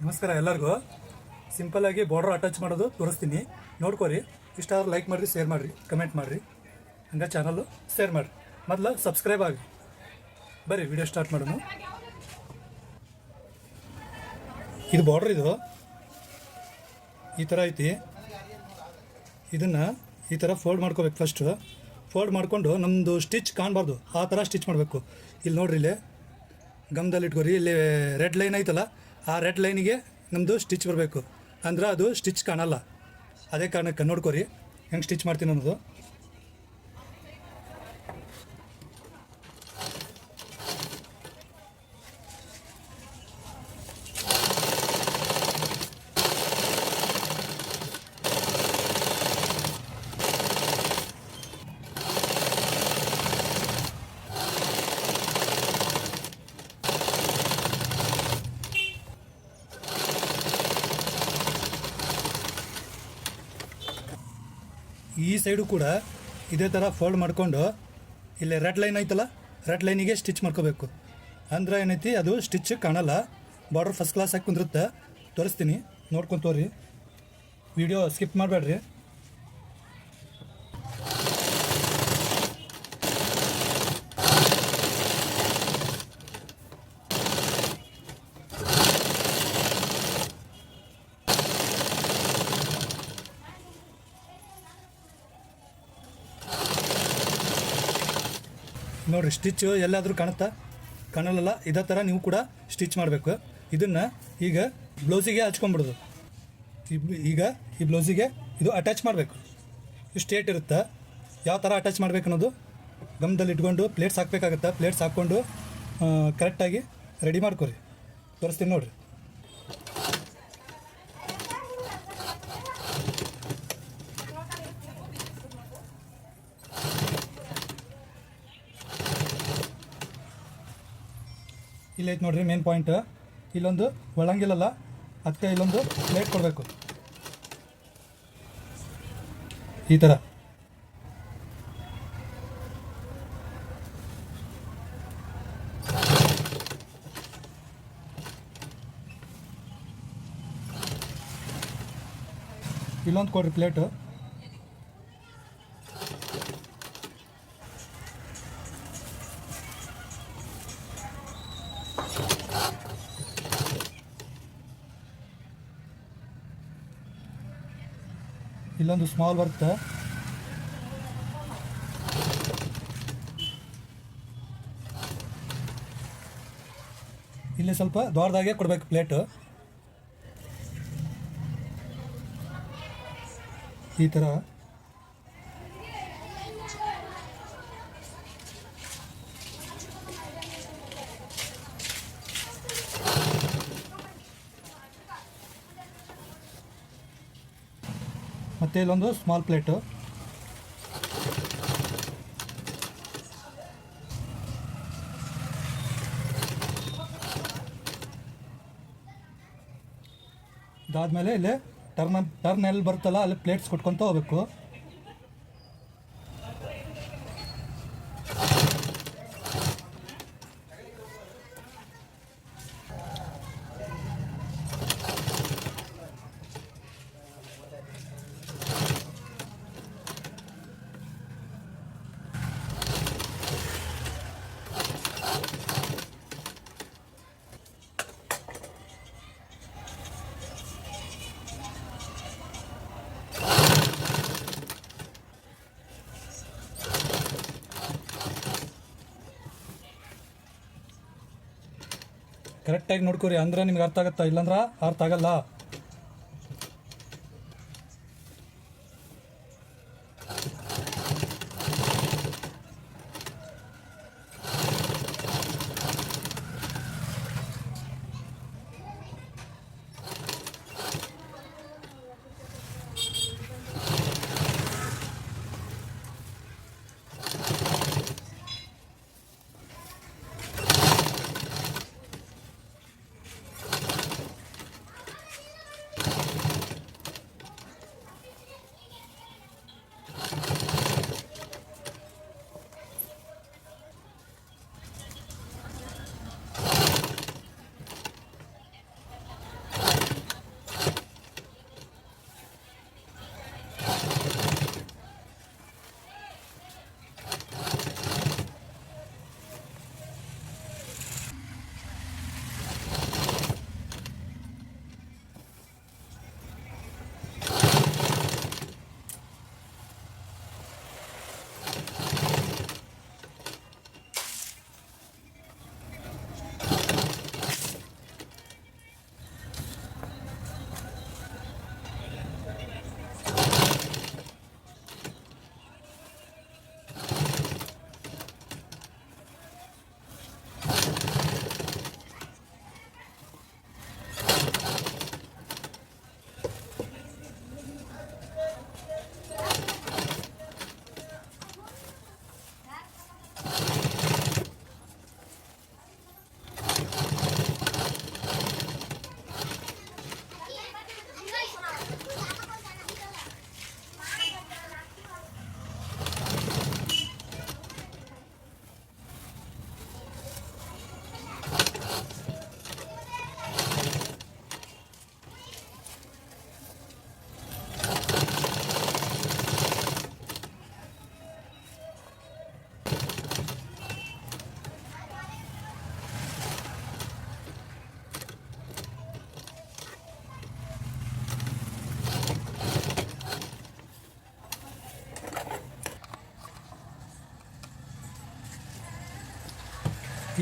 ನಮಸ್ಕಾರ ಎಲ್ಲರಿಗೂ. ಸಿಂಪಲ್ಲಾಗಿ ಬಾರ್ಡರ್ ಅಟ್ಯಾಚ್ ಮಾಡೋದು ತೋರಿಸ್ತೀನಿ, ನೋಡ್ಕೊರಿ. ಇಷ್ಟ ಆದ್ರೆ ಲೈಕ್ ಮಾಡಿರಿ, ಶೇರ್ ಮಾಡಿರಿ, ಕಮೆಂಟ್ ಮಾಡಿರಿ, ಹಂಗೆ ಚಾನಲ್ಲು ಶೇರ್ ಮಾಡಿರಿ. ಮೊದಲು ಸಬ್ಸ್ಕ್ರೈಬ್ ಆಗಿ ಬರ್ರಿ ವಿಡಿಯೋ ಸ್ಟಾರ್ಟ್ ಮಾಡೋಣ. ಇದು ಬಾರ್ಡ್ರ್, ಇದು ಈ ಥರ ಐತಿ. ಇದನ್ನು ಈ ಥರ ಫೋಲ್ಡ್ ಮಾಡ್ಕೋಬೇಕು. ಫಸ್ಟು ಫೋಲ್ಡ್ ಮಾಡಿಕೊಂಡು ನಮ್ಮದು ಸ್ಟಿಚ್ ಕಾಣಬಾರ್ದು, ಆ ಥರ ಸ್ಟಿಚ್ ಮಾಡಬೇಕು. ಇಲ್ಲಿ ನೋಡ್ರಿ, ಇಲ್ಲಿ ಗಮ್ದಲ್ಲಿ ಇಟ್ಕೊರಿ. ಇಲ್ಲಿ ರೆಡ್ ಲೈನ್ ಐತಲ್ಲ, ಆ ರೆಡ್ ಲೈನಿಗೆ ನಮ್ಮದು ಸ್ಟಿಚ್ ಬರಬೇಕು, ಅಂದ್ರೆ ಅದು ಸ್ಟಿಚ್ ಕಾಣಲ್ಲ. ಅದೇ ಕಾರಣಕ್ಕೆ ನೋಡ್ಕೊರಿ ಹೆಂಗೆ ಸ್ಟಿಚ್ ಮಾಡ್ತೀನಿ ಅನ್ನೋದು. ಈ ಸೈಡು ಕೂಡ ಇದೇ ಥರ ಫೋಲ್ಡ್ ಮಾಡಿಕೊಂಡು ಇಲ್ಲಿ ರೆಡ್ ಲೈನ್ ಐತಲ್ಲ, ರೆಡ್ ಲೈನಿಗೆ ಸ್ಟಿಚ್ ಮಾಡ್ಕೋಬೇಕು. ಅಂದ್ರೆ ಏನೈತಿ, ಅದು ಸ್ಟಿಚ್ ಕಾಣಲ್ಲ. ಬಾರ್ಡ್ರ್ ಫಸ್ಟ್ ಕ್ಲಾಸ್ ಆಗಿ ಕುಂದಿರುತ್ತೆ. ತೋರಿಸ್ತೀನಿ, ನೋಡ್ಕೊಂತೋರಿ, ವಿಡಿಯೋ ಸ್ಕಿಪ್ ಮಾಡಬೇಡ್ರಿ. ನೋಡಿರಿ, ಸ್ಟಿಚ್ಚು ಎಲ್ಲಾದರೂ ಕಾಣಲ್ಲ. ಇದೇ ಥರ ನೀವು ಕೂಡ ಸ್ಟಿಚ್ ಮಾಡಬೇಕು. ಇದನ್ನು ಈಗ ಬ್ಲೌಸಿಗೆ ಹಚ್ಕೊಂಡ್ಬಿಡೋದು. ಈಗ ಈ ಬ್ಲೌಸಿಗೆ ಇದು ಅಟ್ಯಾಚ್ ಮಾಡಬೇಕು. ಸ್ಟ್ರೇಟ್ ಇರುತ್ತೆ. ಯಾವ ಥರ ಅಟ್ಯಾಚ್ ಮಾಡಬೇಕು ಅನ್ನೋದು ಗಮನದಲ್ಲಿ ಇಟ್ಕೊಂಡು ಪ್ಲೇಟ್ಸ್ ಹಾಕಬೇಕಾಗತ್ತೆ. ಪ್ಲೇಟ್ಸ್ ಹಾಕ್ಕೊಂಡು ಕರೆಕ್ಟಾಗಿ ರೆಡಿ ಮಾಡ್ಕೊರಿ. ತೋರಿಸ್ತೀನಿ ನೋಡಿರಿ. ಇಲ್ಲೈತೆ ನೋಡ್ರಿ ಮೇನ್ ಪಾಯಿಂಟ್. ಇಲ್ಲೊಂದು ಒಳಂಗಿಲ್ಲಲ್ಲ, ಅದಕ್ಕೆ ಇಲ್ಲೊಂದು ಪ್ಲೇಟ್ ಕೊಡಬೇಕು ಈ ಥರ. ಇಲ್ಲೊಂದು ಕೊಡ್ರಿ ಪ್ಲೇಟು. ಇಲ್ಲೊಂದು ಸ್ಮಾಲ್ ಬರುತ್ತೆ. ಇಲ್ಲಿ ಸ್ವಲ್ಪ ದೊಡ್ಡದಾಗೆ ಕೊಡಬೇಕು ಪ್ಲೇಟು ಈ ಥರ. ಮತ್ತು ಇಲ್ಲೊಂದು ಸ್ಮಾಲ್ ಪ್ಲೇಟು. ಇದಾದಮೇಲೆ ಇಲ್ಲಿ ಟರ್ನ್ ಎಲ್ಲಿ ಬರುತ್ತಲ್ಲ, ಅಲ್ಲಿ ಪ್ಲೇಟ್ಸ್ ಕೊಟ್ಕೊತ ಹೋಗ್ಬೇಕು. ಕರೆಕ್ಟಾಗಿ ನೋಡ್ಕೊರಿ, ಅಂದ್ರೆ ನಿಮ್ಗೆ ಅರ್ಥ ಆಗುತ್ತಾ, ಇಲ್ಲಾಂದ್ರೆ ಅರ್ಥ ಆಗಲ್ಲ.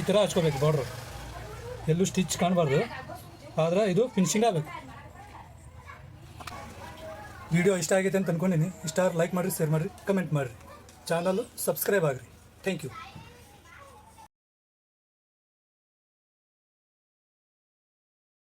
ಈ ಥರ ಹಚ್ಕೋಬೇಕು ಬಾರ್ಡ್ರು, ಎಲ್ಲೂ ಸ್ಟಿಚ್ ಕಾಣಬಾರ್ದು, ಆದ್ರೆ ಇದು ಫಿನಿಶಿಂಗ್ ಆಗಬೇಕು. ವಿಡಿಯೋ ಇಷ್ಟ ಆಗೈತೆ ಅಂತ ಅಂದ್ಕೊಂಡಿನಿ. ಇಷ್ಟ ಲೈಕ್ ಮಾಡಿರಿ, ಶೇರ್ ಮಾಡಿರಿ, ಕಮೆಂಟ್ ಮಾಡಿರಿ, ಚಾನಲ್ ಸಬ್ಸ್ಕ್ರೈಬ್ ಆಗಿರಿ. Thank you.